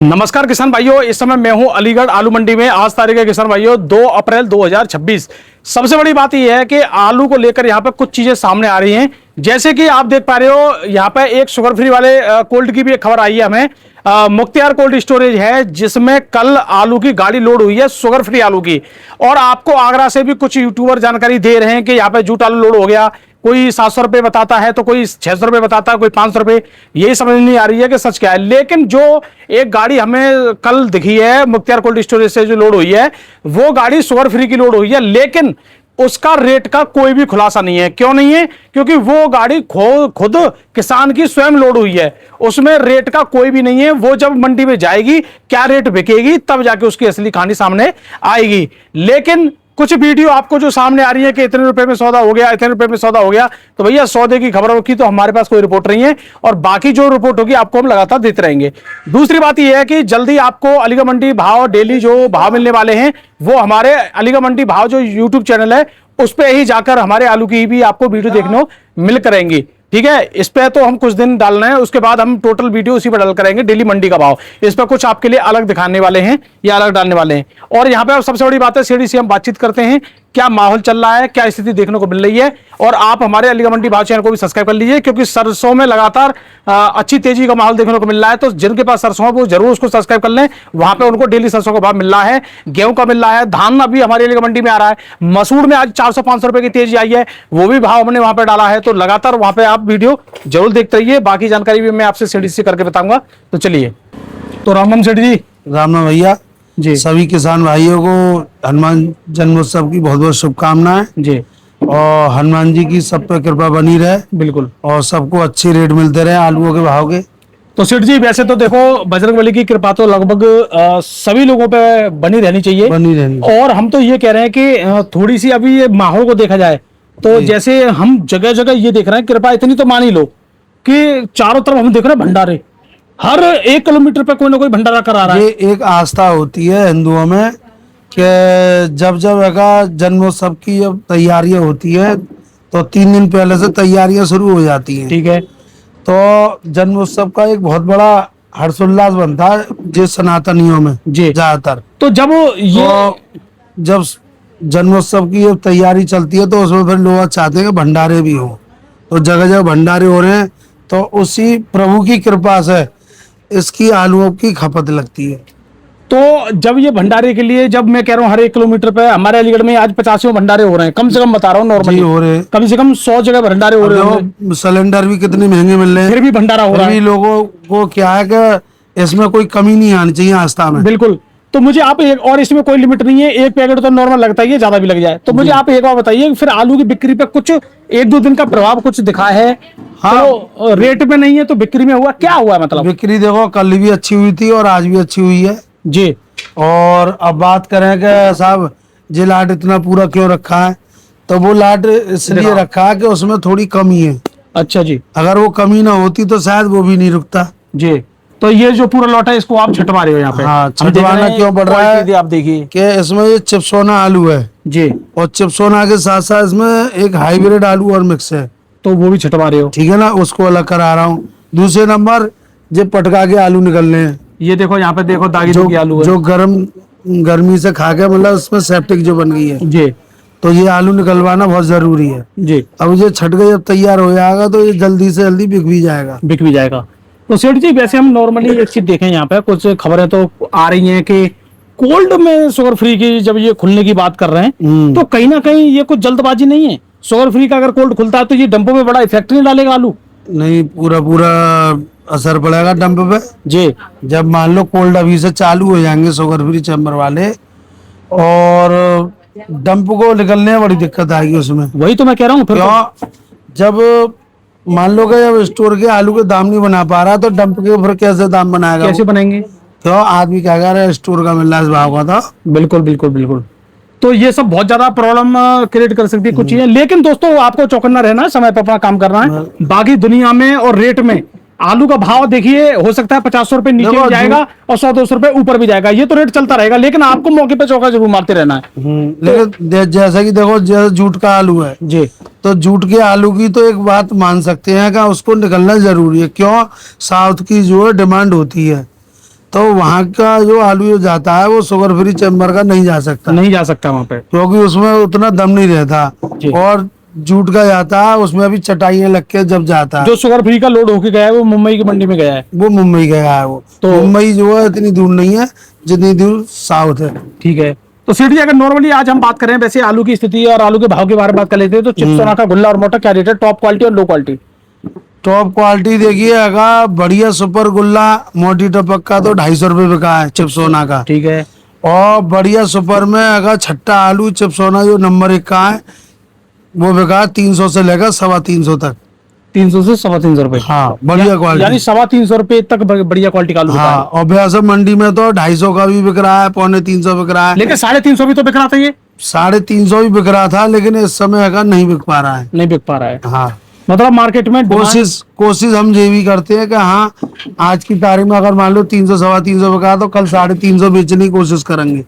नमस्कार किसान भाइयों, इस समय मैं हूं अलीगढ़ आलू मंडी में। आज तारीख है किसान भाइयों 2 अप्रैल 2026। सबसे बड़ी बात यह है कि आलू को लेकर यहां पर कुछ चीजें सामने आ रही हैं। जैसे कि आप देख पा रहे हो, यहां पर एक शुगर फ्री वाले कोल्ड की भी एक खबर आई है हमें। मुख्तियार कोल्ड स्टोरेज है जिसमें कल आलू की गाड़ी लोड हुई है, शुगर फ्री आलू की। और आपको आगरा से भी कुछ यूट्यूबर जानकारी दे रहे हैं कि यहाँ पे जूट आलू लोड हो गया। कोई 700 रुपए बताता है तो कोई 600 रुपए बताता है, कोई 500 रुपए। यही समझ नहीं आ रही है कि सच क्या है। लेकिन जो एक गाड़ी हमें कल दिखी है मुख्तियार कोल्ड स्टोरेज से जो लोड हुई है, वो गाड़ी शुगर फ्री की लोड हुई है, लेकिन उसका रेट का कोई भी खुलासा नहीं है। क्यों नहीं है? क्योंकि वो गाड़ी खुद किसान की स्वयं लोड हुई है, उसमें रेट का कोई भी नहीं है। वो जब मंडी में जाएगी, क्या रेट बिकेगी, तब जाके उसकी असली कहानी सामने आएगी। लेकिन कुछ वीडियो आपको जो सामने आ रही है कि इतने रुपए में सौदा हो गया, इतने रुपए में सौदा हो गया, तो भैया सौदे की खबरों की तो हमारे पास कोई रिपोर्ट नहीं है, और बाकी जो रिपोर्ट होगी आपको हम लगातार देते रहेंगे। दूसरी बात यह है कि जल्दी आपको अलीगढ़ मंडी भाव डेली जो भाव मिलने वाले हैं, वो हमारे अलीगढ़ मंडी भाव जो यूट्यूब चैनल है उस पर ही जाकर हमारे आलू की भी आपको वीडियो देखने को मिल करेंगी। ठीक है, इस पे तो हम कुछ दिन डालना है, उसके बाद हम टोटल वीडियो उसी पर डाल करेंगे डेली मंडी का भाव। इस पर कुछ आपके लिए अलग दिखाने वाले हैं या अलग डालने वाले हैं। और यहाँ पे सबसे बड़ी बात है, सीढ़ी से हम बातचीत करते हैं, क्या माहौल चल रहा है, क्या स्थिति देखने को मिल रही है। और आप हमारे अलीगढ़ मंडी भाव चैनल को भी सब्सक्राइब कर लीजिए, क्योंकि सरसों में लगातार अच्छी तेजी का माहौल देखने को मिल रहा है। तो जिनके पास सरसों है वो जरूर उसको सब्सक्राइब कर लें, वहां पे उनको डेली सरसों का भाव मिल रहा है, गेहूं का मिल रहा है, धान अभी हमारे अलीगढ़ मंडी में आ रहा है। मसूर में आज 400-500 रुपए की तेजी आई है, वो भी भाव हमने वहां पर डाला है। तो लगातार वहां पे आप वीडियो जरूर देखते रहिए, बाकी जानकारी भी मैं आपसे सीढ़ी से करके बताऊंगा। तो चलिए, तो राम सेठ जी। राम भैया जी सभी किसान भाइयों को हनुमान जन्मोत्सव की बहुत बहुत शुभकामनाएं। जी, और हनुमान जी की सब पे कृपा बनी रहे, बिल्कुल। और सबको अच्छे रेट मिलते रहे आलूओं के भाव के। तो सेठ जी, वैसे तो देखो बजरंगबली की कृपा तो लगभग सभी लोगों पे बनी रहनी चाहिए, बनी रहनी। और हम तो ये कह रहे हैं कि थोड़ी सी अभी ये माहौल को देखा जाए तो जैसे हम जगह जगह ये देख रहे हैं, कृपा इतनी तो मान ही लो कि चारों तरफ हम देख रहे हैं भंडारे, हर 1 किलोमीटर पे कोई ना कोई भंडारा करा रहा है। ये एक आस्था होती है हिंदुओं में कि जब जब जन्मोत्सव की जब तैयारियां होती है तो 3 दिन पहले से तैयारियां शुरू हो जाती हैं। ठीक है। तो जन्मोत्सव का एक बहुत बड़ा हर्षोल्लास बनता है जो सनातनियों में जी। ज्यादातर। तो जब ये जब जन्मोत्सव की जब तैयारी चलती है तो उसमें फिर लोग चाहते हैं कि भंडारे भी हो, तो जगह जगह भंडारे हो रहे हैं। तो उसी प्रभु की कृपा से इसकी आलूओं की खपत लगती है। तो जब ये भंडारे के लिए, जब मैं कह रहा हूँ हर 1 किलोमीटर पे हमारे अलीगढ़ में आज 50 भंडारे हो रहे हैं, कम से कम बता रहा हूँ नॉर्मली हो रहे हैं, कम से कम 100 जगह भंडारे हो रहे हैं। सिलेंडर भी कितने महंगे मिल रहे हैं, फिर भी भंडारा हो रहा है। लोगों को क्या है कि इसमें कोई कमी नहीं आनी चाहिए आस्था में। बिल्कुल। तो मुझे आप एक, और इसमें कोई लिमिट नहीं है, एक पैकेट तो नॉर्मल लगता ही है, ज्यादा भी लग जाए। तो मुझे आप एक बार बताइए, फिर आलू की बिक्री पे कुछ 1-2 दिन का प्रभाव कुछ दिखा है? हाँ। तो रेट में नहीं है तो बिक्री में हुआ क्या हुआ? मतलब बिक्री देखो कल भी अच्छी हुई थी और आज भी अच्छी हुई है जी। और अब बात करें कि साहब ये लाट इतना पूरा क्यों रखा है, तो वो लाट इसलिए रखा है कि उसमें थोड़ी कमी है। अच्छा जी। अगर वो कमी ना होती तो शायद वो भी नहीं रुकता जी। तो ये जो पूरा लौटा है इसको आप छटवा रहे हो यहाँ पे? हाँ, छटवाना क्यों पड़ रहा है? आप देखिए कि इसमें ये चिप्सोना आलू है जी, और चिप्सोना के साथ साथ इसमें एक हाइब्रिड आलू और मिक्स है, तो वो भी छटवा रहे हो? ठीक है ना, उसको अलग करा रहा हूँ। दूसरे नंबर जो पटका के आलू निकलने हैं, ये देखो यहाँ पे देखो दागी जो आलू है, जो गर्मी से खा के मतलब उसमें सेप्टिक जो बन गई है जी। तो ये आलू निकलवाना बहुत जरूरी है जी। अब ये छट के जब तैयार हो जाएगा तो ये जल्दी से जल्दी बिक भी जाएगा। बिक भी जाएगा। तो सेठ जी, वैसे हम नॉर्मली एक चीज देखें, यहाँ पे कुछ खबरें तो आ रही हैं कि कोल्ड में शुगर फ्री की जब ये खुलने की बात कर रहे हैं, तो कहीं ना कहीं ये कुछ जल्दबाजी नहीं है? शुगर फ्री का अगर कोल्ड खुलता है तो ये डंपों में बड़ा इफेक्ट नहीं डालेगा आलू? नहीं, पूरा असर पड़ेगा डंप पे जी। जब मान लो कोल्ड अभी से चालू हो जाएंगे शुगर फ्री चैम्बर वाले, और डंप को निकलने में बड़ी दिक्कत आएगी उसमें। वही तो मैं कह रहा हूँ। क्यों? जब मान लो कि जब स्टोर के आलू के दाम नहीं बना पा रहा तो डंप के ऊपर कैसे दाम बनाएगा? कैसे बनाएंगे? क्यों? आदमी क्या कह रहा है, स्टोर का मिल रहा है इस भाव का था। बिल्कुल बिल्कुल बिल्कुल। तो ये सब बहुत ज्यादा प्रॉब्लम क्रिएट कर सकती है कुछ चीजें। लेकिन दोस्तों, आपको चौकन्ना रहना है, समय पर अपना काम करना है। बाकी दुनिया में और रेट में आलू का भाव देखिए, हो सकता है 50 रुपए नीचे भी जाएगा और 100-200 रुपए ऊपर भी जाएगा, ये तो रेट चलता रहेगा। लेकिन आपको मौके पे चौका जरूर मारते रहना है। लेकिन जैसा कि देखो, जैसे जूट का आलू है जी, तो जूट के आलू की तो एक बात मान सकते हैं कि उसको निकलना जरूरी है। क्यों? साउथ की जो है डिमांड होती है, तो वहाँ का जो आलू जो जाता है वो शुगर फ्री चैम्बर का नहीं जा सकता, नहीं जा सकता वहाँ पे। क्योंकि उसमें उतना दम नहीं रहता। जी। और जूट का जाता है, उसमें अभी चटाइयाँ लग के जब जाता है, जो शुगर फ्री का लोड होके गया है वो मुंबई की मंडी में गया है। वो मुंबई गया है। वो तो- मुंबई जो है इतनी दूर नहीं है जितनी दूर साउथ है। ठीक है। तो सेठ जी, अगर नॉर्मली आज हम बात करें वैसे आलू की स्थिति और आलू के भाव के बारे में बात कर लेते हैं, तो चिप्सोना का गुल्ला और मोटा क्या रेट है, टॉप क्वालिटी और लो क्वालिटी? टॉप क्वालिटी देखिए, अगर बढ़िया सुपर गुल्ला मोटी टपक का तो 250 रुपये बिका है चिप्सोना का। ठीक है। और बढ़िया सुपर में अगर छट्टा आलू चिप्सोना जो नंबर 1 का है वो बिका 300 से लेकर 350 तक। 300 से 350 रुपए। हाँ, बढ़िया क्वालिटी। यानी 350 रुपए तक बढ़िया क्वालिटी का आलू बिका हाँ, है। और व्यासम मंडी में तो 250 का भी बिक रहा है, 250 बिक रहा है, लेकिन 350 भी तो बिक रहा था, ये 350 भी बिक रहा था, लेकिन इस समय अगर नहीं बिक पा रहा है। नहीं बिक पा रहा है। हाँ, मतलब मार्केट में कोशिश हम ये भी करते हैं कि हाँ, आज की तारीख में अगर मान लो 300 350 बिका तो कल 350 बेचने की कोशिश करेंगे,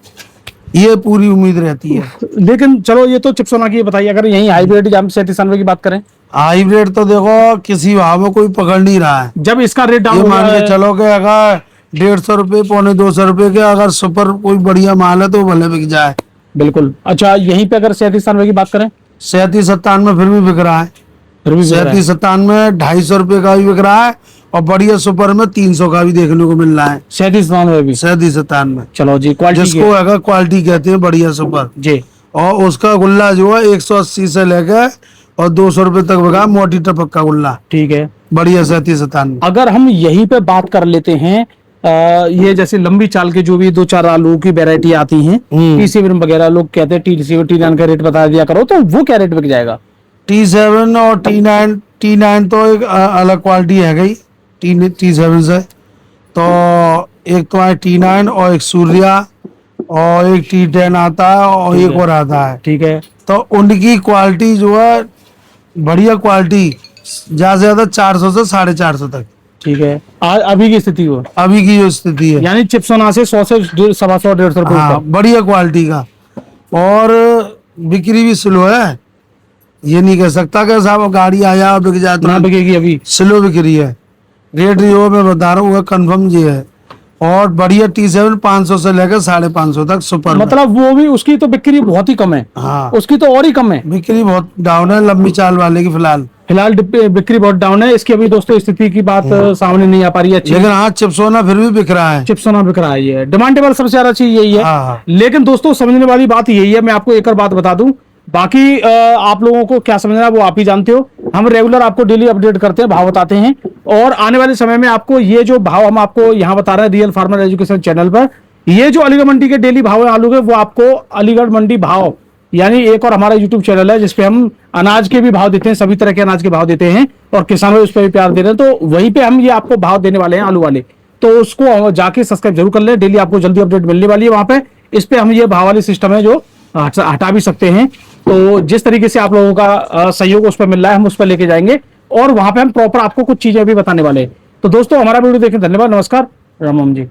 ये पूरी उम्मीद रहती है। लेकिन चलो, ये तो चिप्सोना की बताइए। अगर यही हाइब्रिड हम 37 की बात करें, हाइब्रिड तो देखो किसी भाव में कोई पकड़ नहीं रहा है। जब इसका रेट डाउन ये हो मान गया के है, चलो कि अगर 150 रुपये 250 रुपये के अगर सुपर कोई बढ़िया माल है तो भले बिक जाए। बिल्कुल। अच्छा, यहीं पे अगर 37 की बात करें, 37-97 फिर भी बिक रहा है। फिर भी बिक रहा है। 37-97 250 रुपये का भी बिक रहा है, और बढ़िया सुपर में 300 का भी देखने को मिल रहा है। 37 भी। 37-97 चलो जी, क्वालिटी जिसको अगर क्वालिटी कहते हैं बढ़िया सुपर। जी। और उसका गुल्ला जो है 180 से लेकर और 200 रुपये तक बिका, मोटी टपक का गुल्ला ठीक है। बढ़िया 37-97। अगर हम यहीं पे बात कर लेते हैं, ये जैसे लंबी चाल के जो भी 2-4 आलू की वैरायटी आती हैं, T7 वगैरह, लोग कहते हैं T7 T9 का रेट बता दिया करो, तो वो क्या रेट बिक जाएगा? T7 और T9 तो एक अलग क्वालिटी है गई T7 से। तो एक तो है T9 और एक सूर्या और एक T10 आता है और एक और आता है। ठीक है। तो उनकी क्वालिटी जो है बढ़िया क्वालिटी, ज्यादा से ज्यादा 400 से 450 तक। ठीक है। अभी की स्थिति हो, अभी की जो स्थिति है, यानी चिप्सोना से 100 से 150-150 रुपए हाँ, ऊपर। बढ़िया क्वालिटी का। और बिक्री भी स्लो है, ये नहीं कह सकता कि साहब गाड़ी आया बिक जाए तो ना बिकेगी अभी। स्लो बिक्री है। रेट जो मैं बता रहा हूँ कंफर्म ये है। और बढ़िया T7 500 से लेकर 550 तक सुपर में। मतलब वो भी, उसकी तो बिक्री बहुत ही कम है। हाँ, उसकी तो और ही कम है। बिक्री बहुत डाउन है लंबी चाल वाले की फिलहाल। फिलहाल बिक्री बहुत डाउन है इसकी। अभी दोस्तों स्थिति की बात सामने नहीं आ पा रही है अच्छी। लेकिन हाँ, चिप्सोना फिर भी बिक रहा है। चिप्सोना बिक रहा है, ये डिमांडेबल सबसे ज्यादा चीज यही है। हाँ, हाँ। लेकिन दोस्तों समझने वाली बात यही है, मैं आपको एक और बात बता दूं, बाकी आप लोगों को क्या समझना है वो आप ही जानते हो। हम रेगुलर आपको डेली अपडेट करते हैं, भाव बताते हैं, और आने वाले समय में आपको ये जो भाव हम आपको यहाँ बता रहे हैं रियल फार्मर एजुकेशन चैनल पर, ये जो अलीगढ़ मंडी के डेली भाव है आलू के, वो आपको अलीगढ़ मंडी भाव, यानी एक और हमारा यूट्यूब चैनल है जिसपे हम अनाज के भी भाव देते हैं, सभी तरह के अनाज के भाव देते हैं, और किसानों उस पर भी प्यार दे रहे हैं, तो वहीं पे हम ये आपको भाव देने वाले हैं आलू वाले। तो उसको जाके सब्सक्राइब जरूर कर लें, डेली आपको जल्दी अपडेट मिलने वाली है वहां पे। इस पे हम ये भाव वाली सिस्टम है जो हटा भी सकते हैं। तो जिस तरीके से आप लोगों का सहयोग उस पर मिल रहा है, हम उस पर लेके जाएंगे, और वहां पे हम प्रॉपर आपको कुछ चीजें भी बताने वाले हैं। तो दोस्तों, हमारा वीडियो देखने धन्यवाद। नमस्कार, राम राम जी।